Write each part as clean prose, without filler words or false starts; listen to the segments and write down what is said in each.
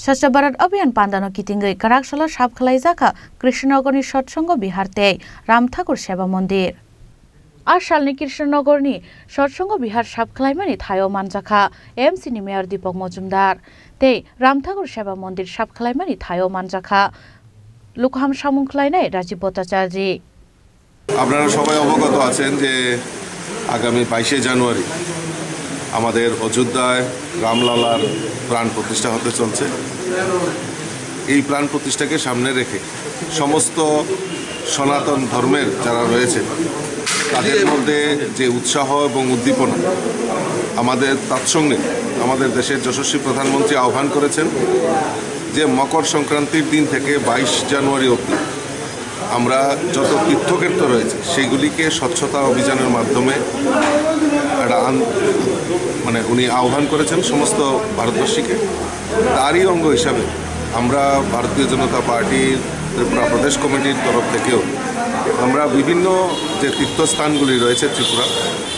স্বচ্ছ ভারত অভিযান পান্দানো কিতিঙ্গৈ কারাকশালা সাবখালাই জাকা কৃষ্ণনগরনি সৎসঙ্গ বিহারতে রাম ঠাকুর সেবা মন্দির আসালনি কৃষ্ণনগরনি সৎসঙ্গ বিহার সাবখালাইমানি থায়ো মানজাখা এমসিনি মেয়র দীপক মজুমদার তে রাম ঠাকুর সেবা মন্দির সাবখালাইমানি থায়ো মানজাখা লুকহাম সামুংখলাইনাই রাজীব ভট্টাচার্য। আপনারা সবাই অবগত আছেন যে আগামী 22শে জানুয়ারি আমাদের অযোধ্যায় রামলালার প্রাণ প্রতিষ্ঠা হতে চলছে। এই প্রাণ প্রতিষ্ঠাকে সামনে রেখে সমস্ত সনাতন ধর্মের যারা রয়েছে তাদের মধ্যে যে উৎসাহ এবং উদ্দীপনা আমাদের তৎসঙ্গে আমাদের দেশের যশস্বী প্রধানমন্ত্রী আহ্বান করেছেন যে মকর সংক্রান্তির দিন থেকে 22 জানুয়ারি অবধি আমরা যত তীর্থক্ষেত্র রয়েছে সেগুলিকে স্বচ্ছতা অভিযানের মাধ্যমে একটা উনি আহ্বান করেছেন সমস্ত ভারতবর্ষীকে। তারই অঙ্গ হিসাবে আমরা ভারতীয় জনতা পার্টির ত্রিপুরা প্রদেশ কমিটির তরফ থেকেও আমরা বিভিন্ন যে তীর্থস্থানগুলি রয়েছে ত্রিপুরা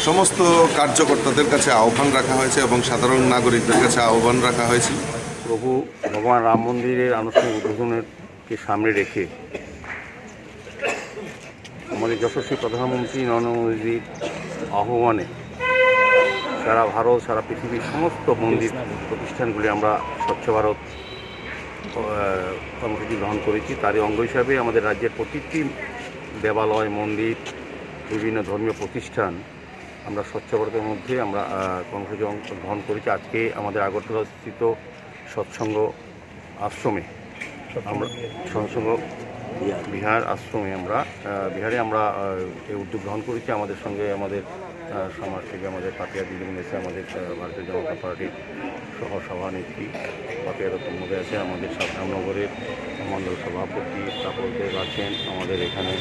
সমস্ত কার্যকর্তাদের কাছে আহ্বান রাখা হয়েছে এবং সাধারণ নাগরিকদের কাছে আহ্বান রাখা হয়েছিল। প্রভু ভগবান রাম মন্দিরের আনুষ্ঠানিক উদ্বোধনকে সামনে রেখে আমাদের যশস্বী প্রধানমন্ত্রী নরেন্দ্র মোদীর আহ্বানে সারা ভারত সারা পৃথিবীর সমস্ত মন্দির প্রতিষ্ঠানগুলি আমরা স্বচ্ছ ভারত কর্মসূচি গ্রহণ করেছি। তারই অঙ্গ হিসাবে আমাদের রাজ্যের প্রতিটি দেবালয় মন্দির বিভিন্ন ধর্মীয় প্রতিষ্ঠান আমরা স্বচ্ছ ভারতের মধ্যে আমরা কর্মসূচি গ্রহণ করেছি। আজকে আমাদের আগরতলা স্থিত সৎসঙ্গ আশ্রমে আমরা সৎসঙ্গ বিহার আশ্রমে বিহারে আমরা এই উদ্যোগ গ্রহণ করেছি। আমাদের সঙ্গে আমাদের সমাজ থেকে আমাদের পাপিয়া দিদিমণি আছে, আমাদের ভারতীয় জনতা পার্টির সহ সভানেত্রী পাপিয়া দত্ত মহোদয় আছে, আমাদের সাবধাননগরের মণ্ডল সভাপতি তাপসদেব আছেন, আমাদের এখানে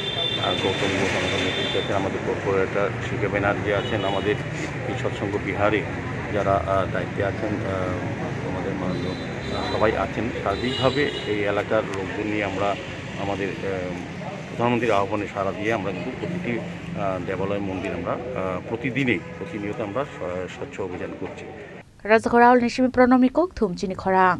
গৌতম ঘোষ আমাদের নেতৃত্বে আছেন, আমাদের কর্পোরেটর শিকে ব্যানার্জি আছেন, আমাদের এই সৎসঙ্গ বিহারে যারা দায়িত্বে আছেন আমাদের মাননীয় সবাই আছেন। সার্বিকভাবে এই এলাকার লোকজন নিয়ে আমরা আমাদের প্রধানমন্ত্রীর আহ্বানে সাড়া দিয়ে আমরা কিন্তু প্রতিটি দেবালয় মন্দির আমরা প্রতিনিয়ত আমরা স্বচ্ছ অভিযান করছি। রাজঘরাউল নিশিমি প্রণমিকক থুমচিনি খরাং।